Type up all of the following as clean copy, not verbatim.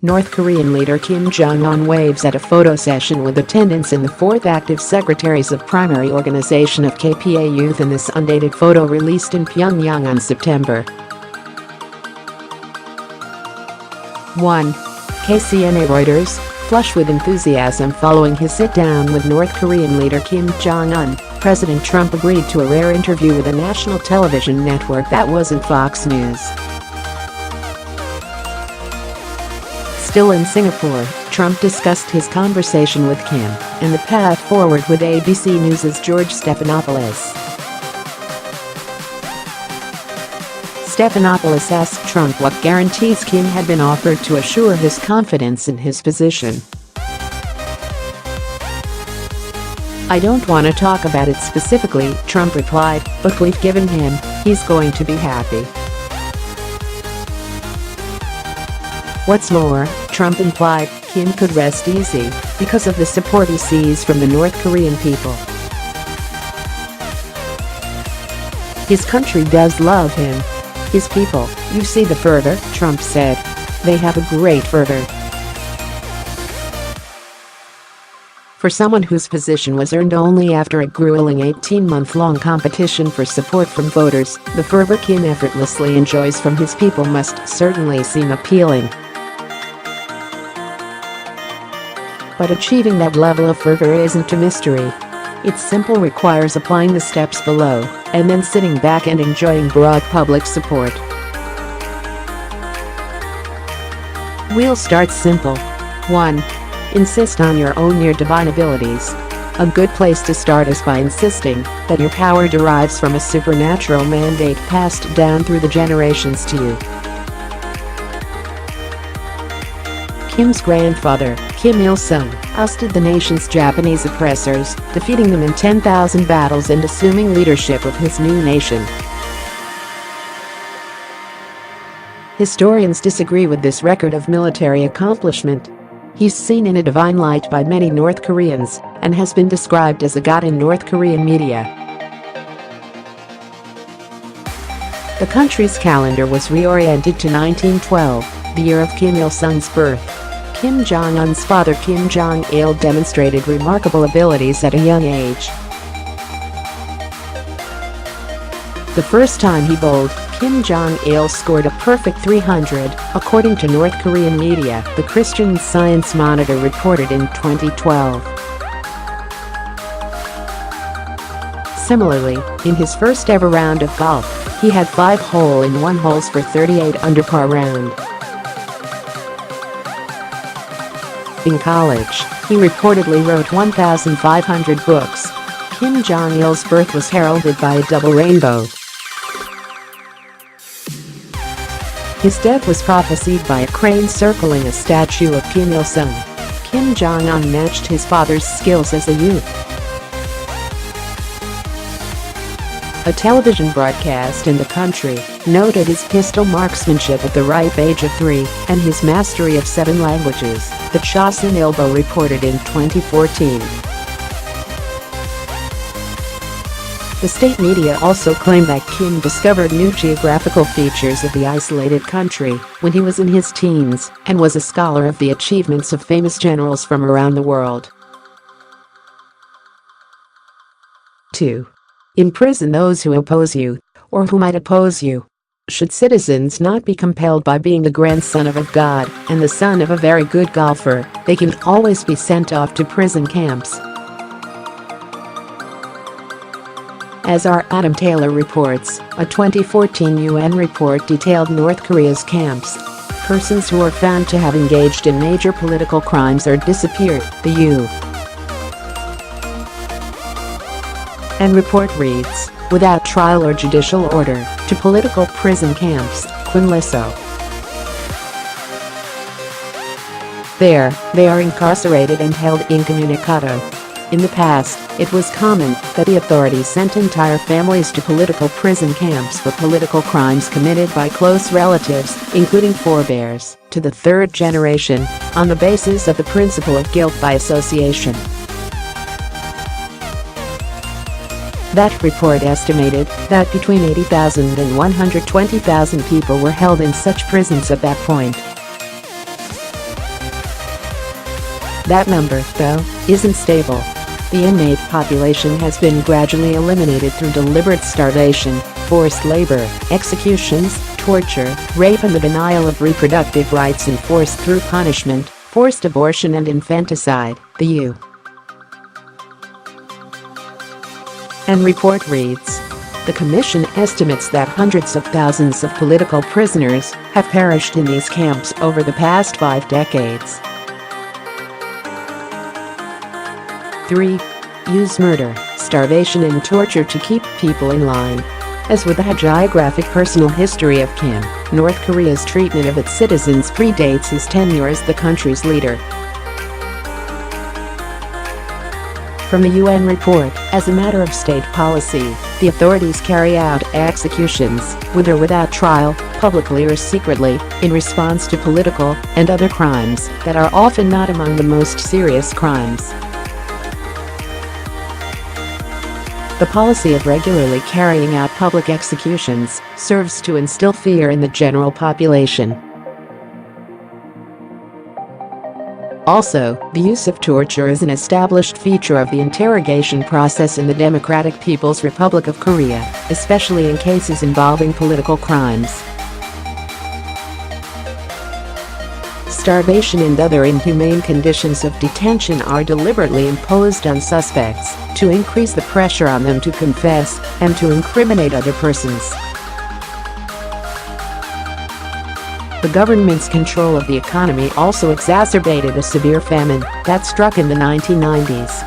North Korean leader Kim Jong Un waves at a photo session with attendants in the 4th active Secretaries of Primary Organization of KPA Youth in this undated photo released in Pyongyang on September 1. KCNA Reuters, flush with enthusiasm following his sit-down with North Korean leader Kim Jong Un, President Trump agreed to a rare interview with a national television network that wasn't Fox News. Still in Singapore, Trump discussed his conversation with Kim and the path forward with ABC News' George Stephanopoulos. Stephanopoulos asked Trump what guarantees Kim had been offered to assure his confidence in his position. "I don't want to talk about it specifically," Trump replied, "but we've given him, he's going to be happy." What's more, Trump implied, Kim could rest easy because of the support he sees from the North Korean people. His country does love him. His people, you see the fervor, Trump said. They have a great fervor. For someone whose position was earned only after a grueling 18-month-long competition for support from voters, the fervor Kim effortlessly enjoys from his people must certainly seem appealing. But achieving that level of fervor isn't a mystery. It simply requires applying the steps below and then sitting back and enjoying broad public support. We'll start simple. 1. Insist on your own near-divine abilities. A good place to start is by insisting that your power derives from a supernatural mandate passed down through the generations to you. Kim's grandfather, Kim Il-sung, ousted the nation's Japanese oppressors, defeating them in 10,000 battles and assuming leadership of his new nation. Historians disagree with this record of military accomplishment. He's seen in a divine light by many North Koreans and has been described as a god in North Korean media. The country's calendar was reoriented to 1912, the year of Kim Il-sung's birth. Kim Jong Un's father Kim Jong Il demonstrated remarkable abilities at a young age. The first time he bowled, Kim Jong Il scored a perfect 300, according to North Korean media, the Christian Science Monitor reported in 2012. Similarly, in his first ever round of golf, he had 5 hole-in-one holes for 38 under par round. In college, he reportedly wrote 1,500 books. Kim Jong Il's birth was heralded by a double rainbow. His death was prophesied by a crane circling a statue of Kim Il-sung. Kim Jong Un matched his father's skills as a youth. A television broadcast in the country noted his pistol marksmanship at the ripe age of 3 and his mastery of 7 languages, the Chosun Ilbo reported in 2014. The state media also claimed that Kim discovered new geographical features of the isolated country when he was in his teens and was a scholar of the achievements of famous generals from around the world. 2. Imprison those who oppose you, or who might oppose you. Should citizens not be compelled by being the grandson of a god and the son of a very good golfer, they can always be sent off to prison camps. As our Adam Taylor reports, a 2014 UN report detailed North Korea's camps. Persons who are found to have engaged in major political crimes are disappeared, the UN report reads, without trial or judicial order, to political prison camps, Quinliso. There, they are incarcerated and held incommunicado. In the past, it was common that the authorities sent entire families to political prison camps for political crimes committed by close relatives, including forebears, to the 3rd generation, on the basis of the principle of guilt by association. That report estimated that between 80,000 and 120,000 people were held in such prisons at that point. That number, though, isn't stable. The inmate population has been gradually eliminated through deliberate starvation, forced labor, executions, torture, rape and the denial of reproductive rights enforced through punishment, forced abortion and infanticide, the UN report reads. The Commission estimates that hundreds of thousands of political prisoners have perished in these camps over the past 5 decades. 3. Use murder, starvation and torture to keep people in line. As with the geographic personal history of Kim, North Korea's treatment of its citizens predates his tenure as the country's leader. From the UN report, as a matter of state policy, the authorities carry out executions, with or without trial, publicly or secretly, in response to political and other crimes that are often not among the most serious crimes. The policy of regularly carrying out public executions serves to instill fear in the general population. Also, the use of torture is an established feature of the interrogation process in the Democratic People's Republic of Korea, especially in cases involving political crimes. Starvation and other inhumane conditions of detention are deliberately imposed on suspects to increase the pressure on them to confess and to incriminate other persons. The government's control of the economy also exacerbated a severe famine that struck in the 1990s.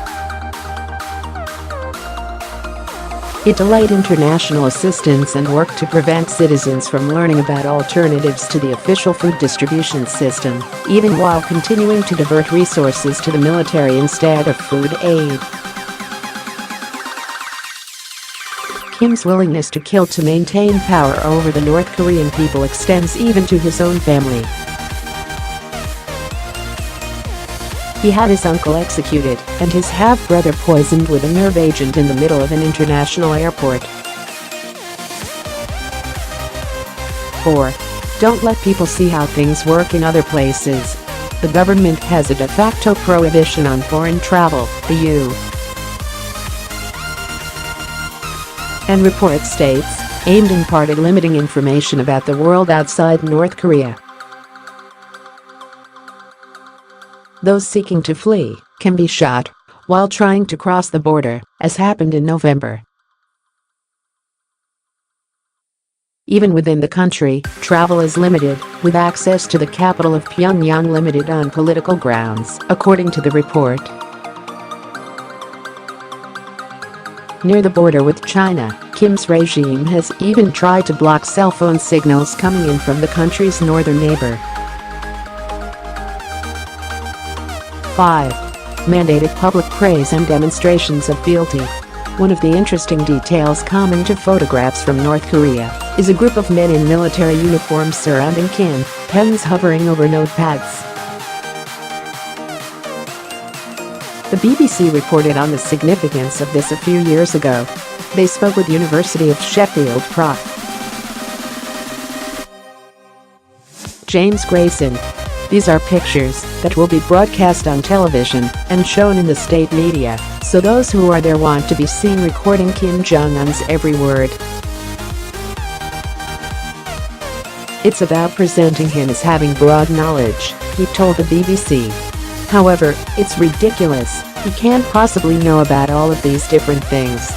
It delayed international assistance and worked to prevent citizens from learning about alternatives to the official food distribution system, even while continuing to divert resources to the military instead of food aid. Kim's willingness to kill to maintain power over the North Korean people extends even to his own family. He had his uncle executed and his half-brother poisoned with a nerve agent in the middle of an international airport. 4. Don't let people see how things work in other places. The government has a de facto prohibition on foreign travel, the UN report states, aimed in part at limiting information about the world outside North Korea. Those seeking to flee can be shot while trying to cross the border, as happened in November. Even within the country, travel is limited, with access to the capital of Pyongyang limited on political grounds, according to the report. Near the border with China, Kim's regime has even tried to block cell phone signals coming in from the country's northern neighbor. 5. Mandated public praise and demonstrations of fealty. One of the interesting details common to photographs from North Korea is a group of men in military uniforms surrounding Kim, pens hovering over notepads. The BBC reported on the significance of this a few years ago. They spoke with University of Sheffield Prof. James Grayson. These are pictures that will be broadcast on television and shown in the state media, so those who are there want to be seen recording Kim Jong Un's every word. It's about presenting him as having broad knowledge, he told the BBC. However, it's ridiculous, he can't possibly know about all of these different things.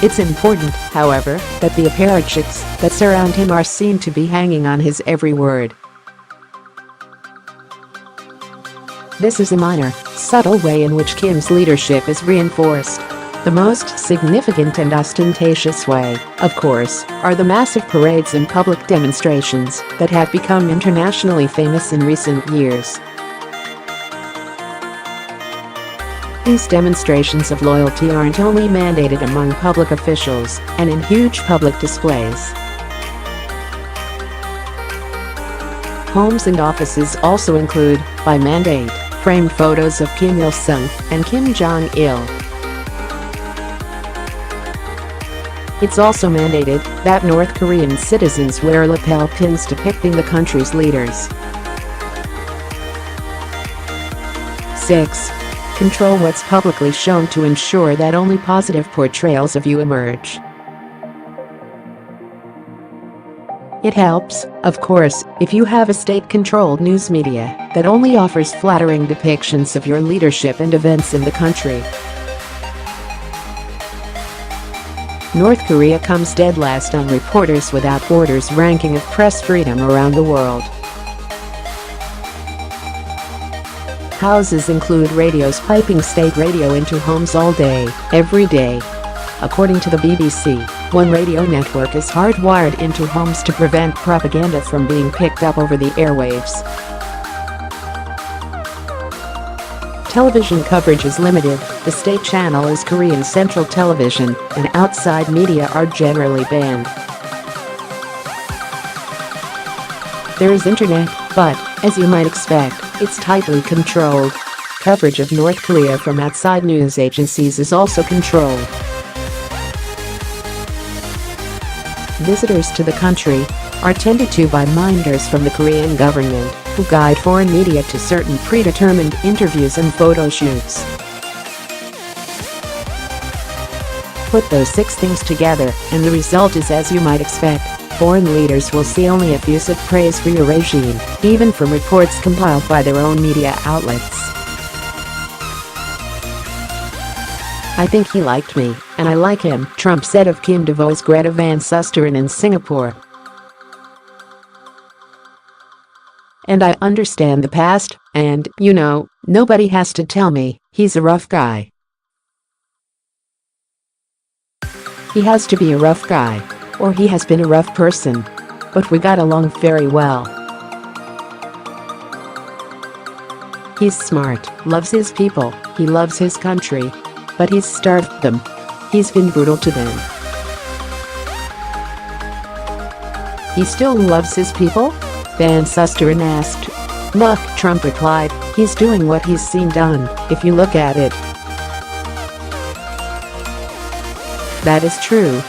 It's important, however, that the apparatchiks that surround him are seen to be hanging on his every word. This is a minor, subtle way in which Kim's leadership is reinforced. The most significant and ostentatious way, of course, are the massive parades and public demonstrations that have become internationally famous in recent years. These demonstrations of loyalty aren't only mandated among public officials and in huge public displays. Homes and offices also include, by mandate, framed photos of Kim Il-sung and Kim Jong Il. It's also mandated that North Korean citizens wear lapel pins depicting the country's leaders. 6. Control what's publicly shown to ensure that only positive portrayals of you emerge. It helps, of course, if you have a state-controlled news media that only offers flattering depictions of your leadership and events in the country. North Korea comes dead last on Reporters Without Borders ranking of press freedom around the world. Houses include radios piping state radio into homes all day, every day. According to the BBC, one radio network is hardwired into homes to prevent propaganda from being picked up over the airwaves. Television coverage is limited, the state channel is Korean Central Television, and outside media are generally banned. There is internet, but, as you might expect, it's tightly controlled. Coverage of North Korea from outside news agencies is also controlled. Visitors to the country are tended to by minders from the Korean government, who guide foreign media to certain predetermined interviews and photo shoots. Put those 6 things together, and the result is as you might expect. Foreign leaders will see only effusive praise for your regime, even from reports compiled by their own media outlets. "I think he liked me, and I like him," Trump said of Kim Devoe's Greta Van Susteren in Singapore. "And I understand the past, and, nobody has to tell me he's a rough guy. He has to be a rough guy, or he has been a rough person. But we got along very well. He's smart, loves his people, he loves his country. But he's starved them. He's been brutal to them. He still loves his people?" Van Susteren asked. "Look," Trump replied, "he's doing what he's seen done, if you look at it." That is true,